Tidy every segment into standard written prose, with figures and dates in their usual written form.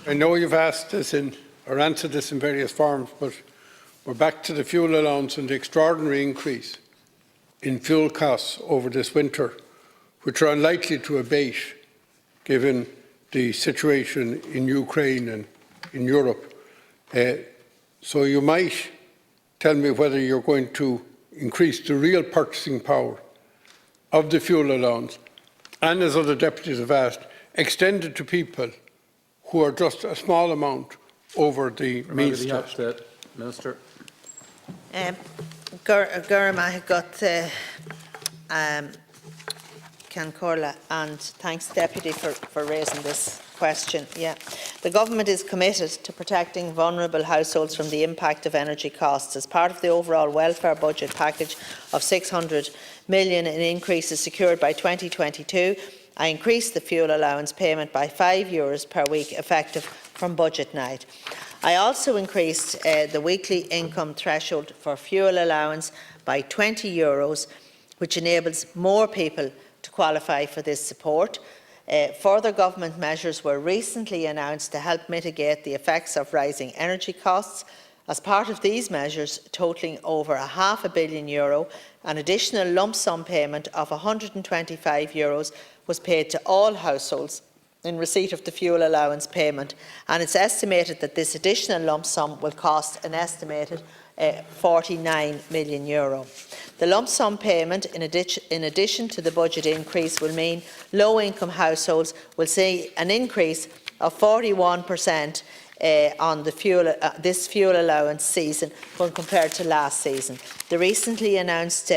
I know you've asked this or answered this in various forms, but we're back to the fuel allowance and the extraordinary increase in fuel costs over this winter, which are unlikely to abate given the situation in Ukraine and in Europe. So you might tell me whether you're going to increase the real purchasing power of the fuel allowance and, as other deputies have asked, extend it to people who are just a small amount over the means test. Minister. Gurma got Cancorla, and thanks Deputy for raising this question. Yeah. The Government is committed to protecting vulnerable households from the impact of energy costs. As part of the overall welfare budget package of €600 million in increases secured by 2022, I increased the fuel allowance payment by €5 per week effective from budget night. I also increased the weekly income threshold for fuel allowance by €20, which enables more people to qualify for this support. Further government measures were recently announced to help mitigate the effects of rising energy costs. As part of these measures, totalling over €500 million, an additional lump sum payment of €125 was paid to all households in receipt of the fuel allowance payment, and it's estimated that this additional lump sum will cost an estimated €49 million. The lump sum payment, in addition to the budget increase, will mean low-income households will see an increase of 41% on the this fuel allowance season when compared to last season. The recently announced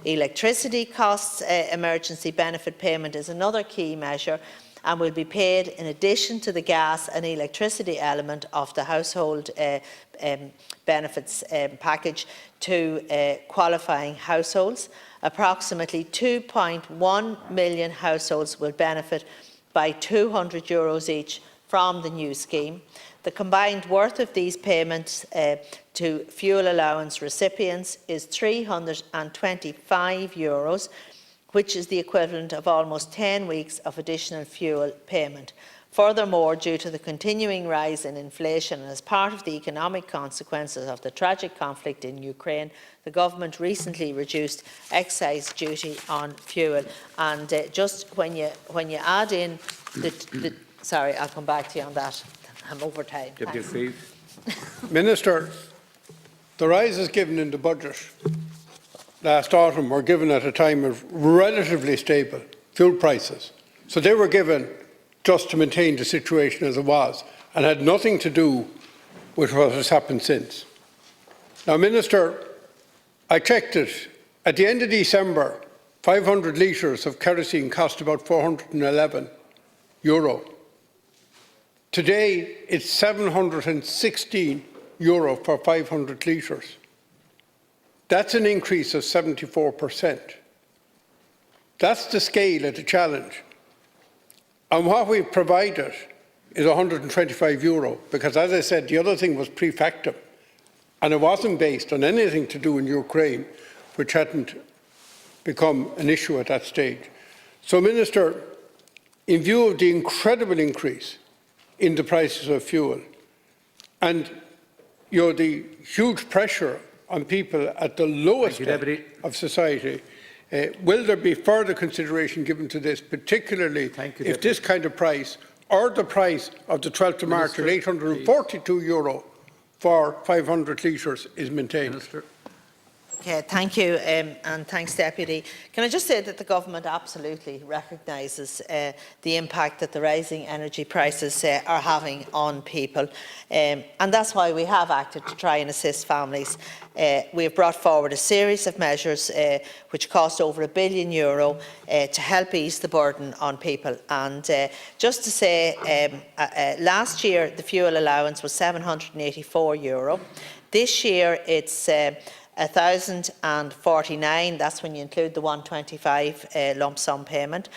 electricity costs emergency benefit payment is another key measure and will be paid in addition to the gas and electricity element of the household benefits package to qualifying households. Approximately 2.1 million households will benefit by €200 each from the new scheme. The combined worth of these payments to fuel allowance recipients is €325, which is the equivalent of almost 10 weeks of additional fuel payment. Furthermore, due to the continuing rise in inflation and as part of the economic consequences of the tragic conflict in Ukraine, the Government recently reduced excise duty on fuel. And just when you add in sorry, I'll come back to you on that. I'm over time. Deputy Minister, the rises given in the budget last autumn were given at a time of relatively stable fuel prices. So they were given just to maintain the situation as it was and had nothing to do with what has happened since. Now, Minister, I checked it. At the end of December, 500 litres of kerosene cost about €411. Today, it's €716 for 500 litres. That's an increase of 74%. That's the scale of the challenge. And what we've provided is €125, because, as I said, the other thing was pre-factum, and it wasn't based on anything to do in Ukraine, which hadn't become an issue at that stage. So, Minister, in view of the incredible increase in the prices of fuel and the huge pressure on people at the lowest end of society, will there be further consideration given to this, particularly if this kind of price or the price of the 12th of March at €842 for 500 litres is maintained? Okay, thank you, and thanks, Deputy. Can I just say that the Government absolutely recognises the impact that the rising energy prices are having on people, and that's why we have acted to try and assist families. We have brought forward a series of measures which cost over €1 billion to help ease the burden on people. And just to say, last year the fuel allowance was €784. This year it's €1,049, that's when you include the €125 lump sum payment.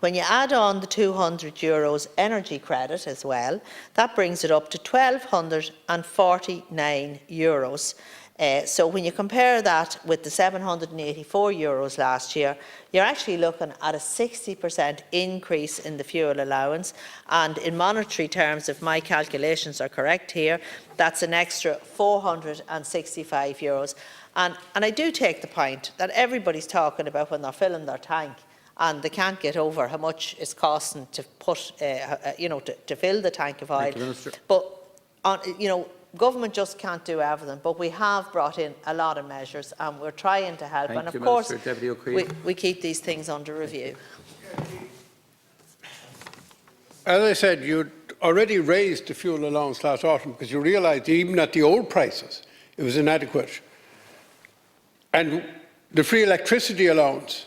When you add on the €200 energy credit as well, that brings it up to €1,249. So when you compare that with the €784 last year, you're actually looking at a 60% increase in the fuel allowance. And in monetary terms, if my calculations are correct here, that's an extra €465. And I do take the point that everybody's talking about when they're filling their tank and they can't get over how much it's costing to put, to fill the tank of oil. But, government just can't do everything, but we have brought in a lot of measures and we're trying to help. And of course, we keep these things under review. As I said, you'd already raised the fuel allowance last autumn because you realised even at the old prices it was inadequate. And the free electricity allowance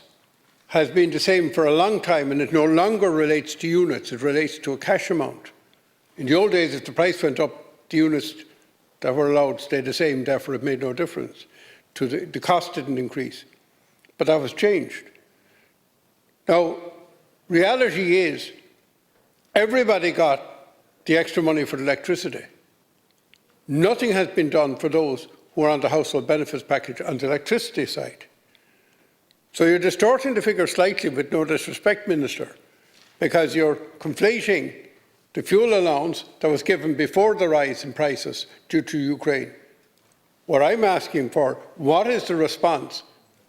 has been the same for a long time, and it no longer relates to units, it relates to a cash amount. In the old days, if the price went up, the units that were allowed stayed the same, therefore it made no difference. The cost didn't increase. But that was changed. Now, reality is, everybody got the extra money for electricity. Nothing has been done for those who are on the household benefits package on the electricity side. So you're distorting the figure slightly, with no disrespect, Minister, because you're conflating the fuel allowance that was given before the rise in prices due to Ukraine. What I'm asking for, what is the response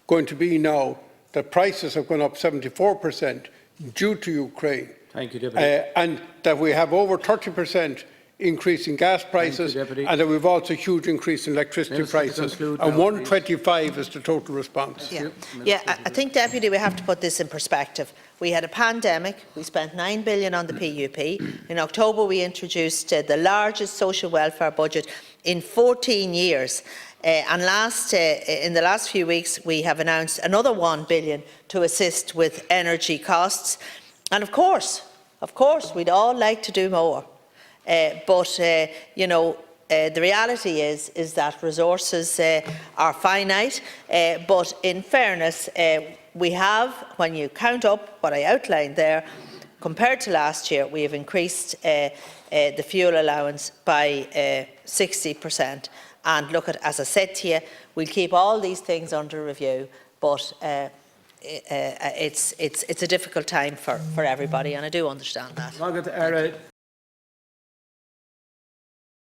going to be now that prices have gone up 74% due to Ukraine? Thank you, Deputy. And that we have over 30% increase in gas prices, and that we've also a huge increase in electricity prices, and 125 is the total response. I think, Deputy, we have to put this in perspective. We had a pandemic, we spent $9 billion on the PUP. In October we introduced the largest social welfare budget in 14 years. And in the last few weeks we have announced another $1 billion to assist with energy costs. And of course, we'd all like to do more. The reality is that resources are finite, but in fairness, we have, when you count up what I outlined there, compared to last year, we have increased the fuel allowance by 60%. And look, as I said to you, we'll keep all these things under review, but it's a difficult time for everybody, and I do understand that.